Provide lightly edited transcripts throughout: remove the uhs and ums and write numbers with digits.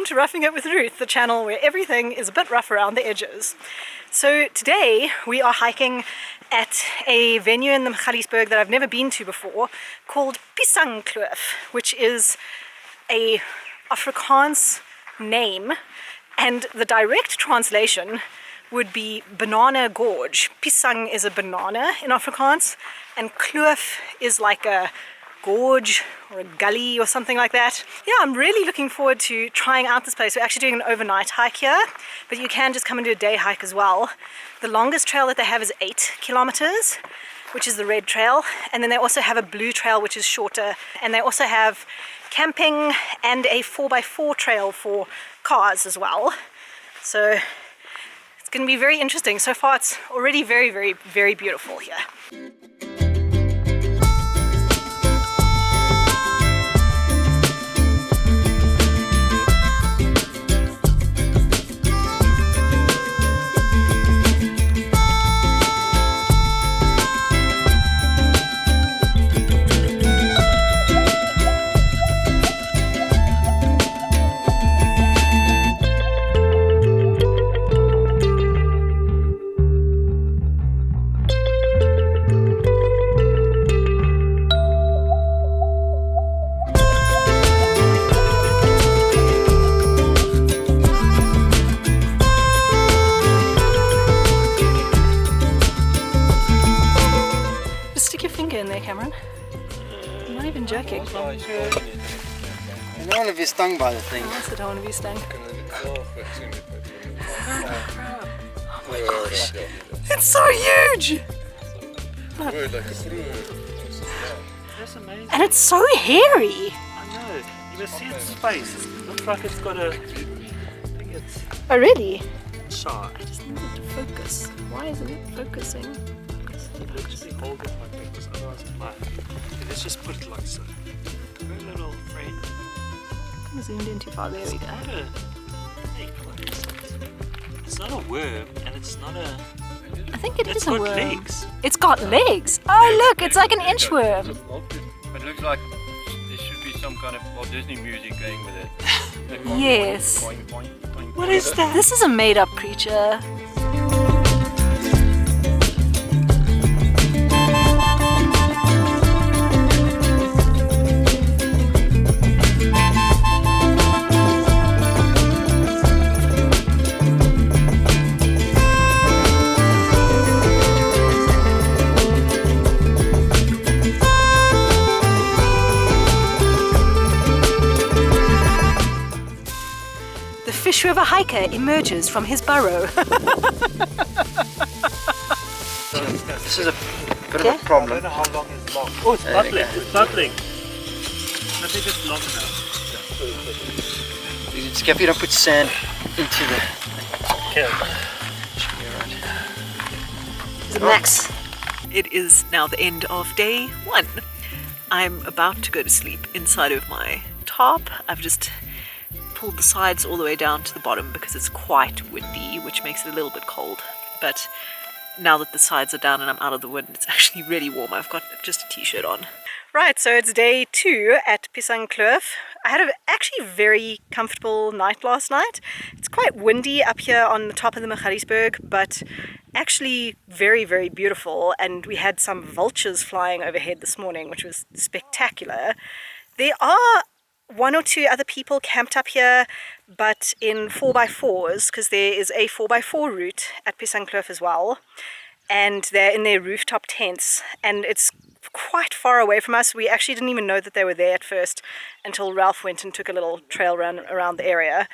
welcome to Roughing It with Ruth, the channel where everything is a bit rough around the edges. So today we are hiking at a venue in the Magaliesberg that I've never been to before called Piesangkloof, which is a Afrikaans name, and the direct translation would be banana gorge. Piesang is a banana in Afrikaans, and kloof is like a gorge or a gully or something like that. Yeah, I'm really looking forward to trying out this place. We're actually doing an overnight hike here, but you can just come and do a day hike as well. The longest trail that they have is 8 kilometers, which is the red trail, and then they also have a blue trail which is shorter, and they also have camping and a 4x4 trail for cars as well. So it's going to be very interesting. So far it's already very, very, very beautiful here. In there, Cameron. I'm not even joking. I don't want to be stung by the thing. I don't want to be stung. Oh my gosh. It's so huge! That's amazing. And it's so hairy! I know. You must see its face. It looks like it's got a... I think it's... Oh really? shark. I just needed to focus. Why isn't it focusing? Look, just hold it like this, otherwise it might. Okay, let's just put it like so. Very little friend. I zoomed in too far. There we go. It's not a worm, and it's not a... I think it's a got worm. legs. It's got legs. Oh look, it's like an inchworm. It looks like there should be some kind of Walt Disney music going with it. Yes. Boing, boing, boing. What is that? This is a made-up creature. The fish river hiker emerges from his burrow. This is a bit of a problem. I don't know how long it's long. Oh, it's bubbling. It's bubbling. I think it's long enough. It's careful you don't put sand into the... Okay. Should be alright. Is it Max? It is now the end of day 1. I'm about to go to sleep inside of my tarp. I've just pulled the sides all the way down to the bottom because it's quite windy, which makes it a little bit cold. But now that the sides are down and I'm out of the wind, it's actually really warm. I've got just a t-shirt on. Right, so it's day 2 at Piesangkloof. I had an actually very comfortable night last night. It's quite windy up here on the top of the Magaliesberg, but actually very, very beautiful. And we had some vultures flying overhead this morning, which was spectacular. There are 1 or 2 other people camped up here, but in 4x4s, because there is a 4x4 route at Piesangkloof as well, and they're in their rooftop tents, and it's quite far away from us. We actually didn't even know that they were there at first until Ralph went and took a little trail run around the area,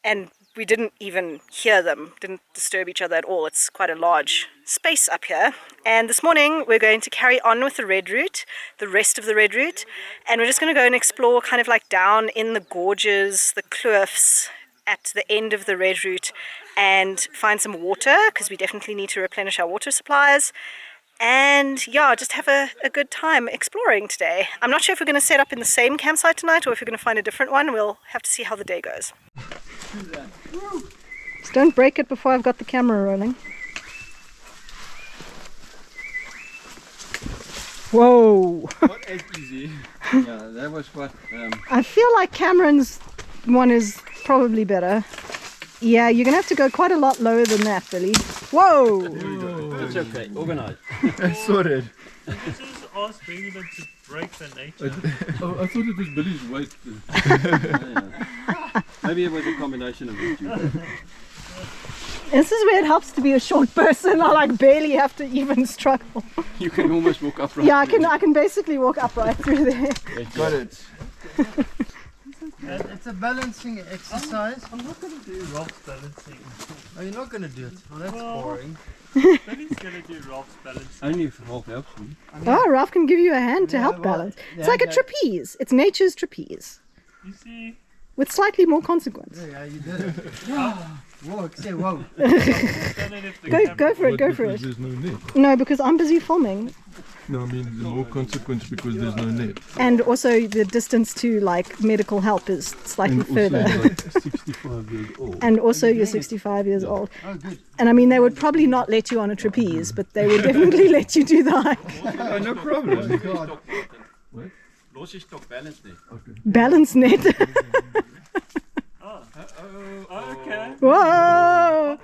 and we didn't even hear them, didn't disturb each other at all. It's quite a large space up here. And this morning we're going to carry on with the red route, the rest of the red route, and we're just going to go and explore kind of like down in the gorges, the kloofs at the end of the red route, and find some water because we definitely need to replenish our water supplies. And yeah, just have a good time exploring today. I'm not sure if we're going to set up in the same campsite tonight or if we're going to find a different one. We'll have to see how the day goes. Just don't break it before I've got the camera rolling. Whoa! What is easy? Yeah, that was what... I feel like Cameron's one is probably better. Yeah, you're gonna have to go quite a lot lower than that, Billy. Whoa! It's okay, organized. Sorted. This is ask Benjamin to break the nature. I thought it was Billy's weight. Maybe it was a combination of the two. This is where it helps to be a short person. I like barely have to even struggle. You can almost walk upright. Yeah, I can basically walk upright through there. Got it. It's a balancing exercise. I'm not going to do Rob's balancing. Oh, you're not going to do it. Well, that's Well, boring. Billy's going to do Rob's balancing. Only if half helps me. Oh, Ralph can give you a hand to Yeah, help well, balance. It's yeah, like a yeah. trapeze. It's nature's trapeze. You see, With slightly more consequence. Yeah, you did it. Whoa, say whoa. I've done it if the Go for it, go for Because it. there's no net. No, because I'm busy filming. No, I mean the more consequence because there's no net. And also the distance to like medical help is slightly And also further. like 65 years old. And also you're 65 years old. Oh, good. And I mean, they would probably not let you on a trapeze, but they would definitely let you do the hike. No problem. God. Los je stok balance net. Balance net. Oh, okay. Whoa!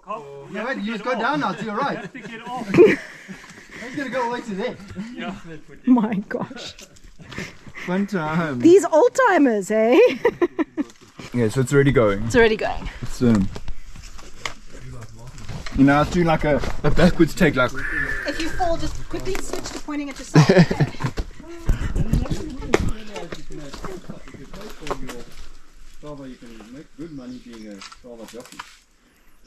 Confidence. Yeah, wait, you just go down now to your You right. have to get off. He's going to go all the way to there. Yeah. My gosh. Fun time. These old timers, eh? Yeah, so it's already going. It's already going. It's you know, it's doing like a backwards take, like If you fall, just quickly switch to pointing at yourself. You can make good money being a Strava jockey.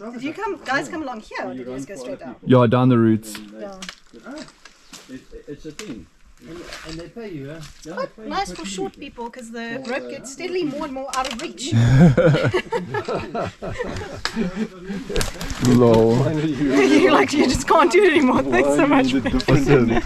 If you guys come along here, or do you just go straight down? yeah, down the routes. Yeah. It's a thing. And they pay you, huh? Quite nice for short people because the rope gets steadily more and more out of reach. Lol. You just can't do it anymore. Thanks so much. Awesome.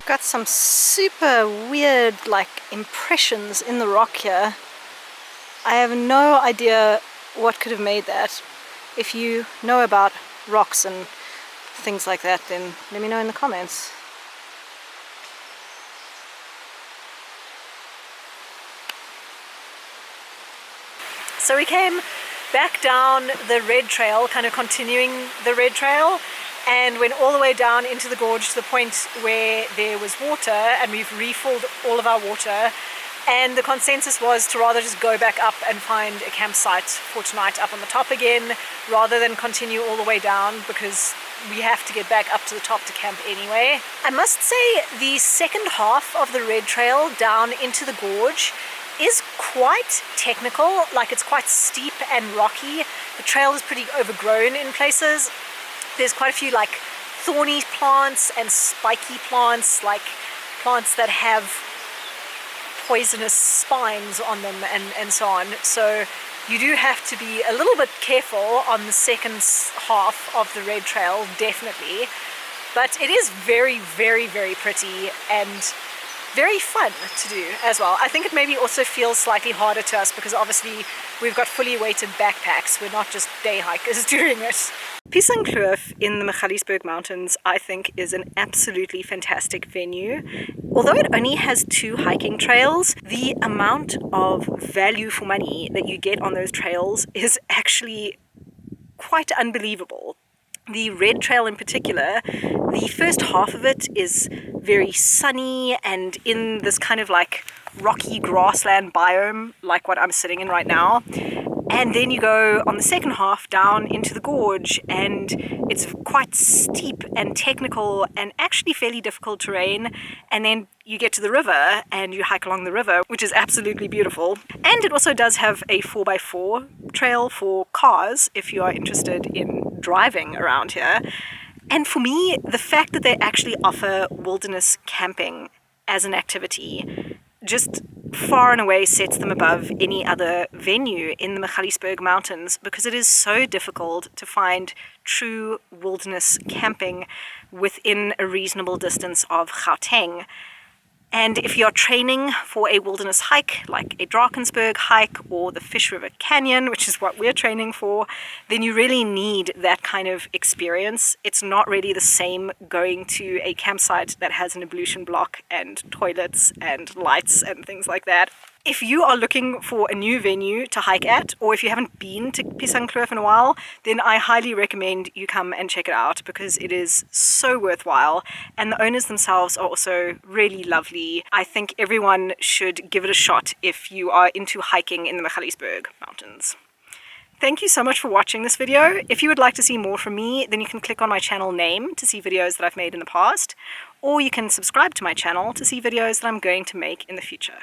Got some super weird like impressions in the rock here. I have no idea what could have made that. If you know about rocks and things like that, then let me know in the comments. So we came back down the red trail, kind of continuing the red trail, and went all the way down into the gorge to the point where there was water, and we've refilled all of our water. And the consensus was to rather just go back up and find a campsite for tonight up on the top again, rather than continue all the way down, because we have to get back up to the top to camp anyway. I must say the second half of the red trail down into the gorge is quite technical, like it's quite steep and rocky. The trail is pretty overgrown in places. There's quite a few like thorny plants and spiky plants, like plants that have poisonous spines on them and so on. So you do have to be a little bit careful on the second half of the red trail, definitely. But it is very, very, very pretty and very fun to do as well. I think it maybe also feels slightly harder to us because obviously we've got fully weighted backpacks. We're not just day hikers doing it. Piesangkloof in the Magaliesberg Mountains, I think, is an absolutely fantastic venue. Although it only has 2 hiking trails, the amount of value for money that you get on those trails is actually quite unbelievable. The red trail in particular, the first half of it is very sunny and in this kind of like rocky grassland biome like what I'm sitting in right now. And then you go on the second half down into the gorge and it's quite steep and technical and actually fairly difficult terrain. And then you get to the river and you hike along the river, which is absolutely beautiful. And it also does have a 4x4 trail for cars if you are interested in driving around here. And for me, the fact that they actually offer wilderness camping as an activity just far and away sets them above any other venue in the Magaliesberg Mountains, because it is so difficult to find true wilderness camping within a reasonable distance of Gauteng. And if you're training for a wilderness hike, like a Drakensberg hike or the Fish River Canyon, which is what we're training for, then you really need that kind of experience. It's not really the same going to a campsite that has an ablution block and toilets and lights and things like that. If you are looking for a new venue to hike at, or if you haven't been to Piesangkloof in a while, then I highly recommend you come and check it out, because it is so worthwhile, and the owners themselves are also really lovely. I think everyone should give it a shot if you are into hiking in the Magaliesberg Mountains. Thank you so much for watching this video. If you would like to see more from me, then you can click on my channel name to see videos that I've made in the past, or you can subscribe to my channel to see videos that I'm going to make in the future.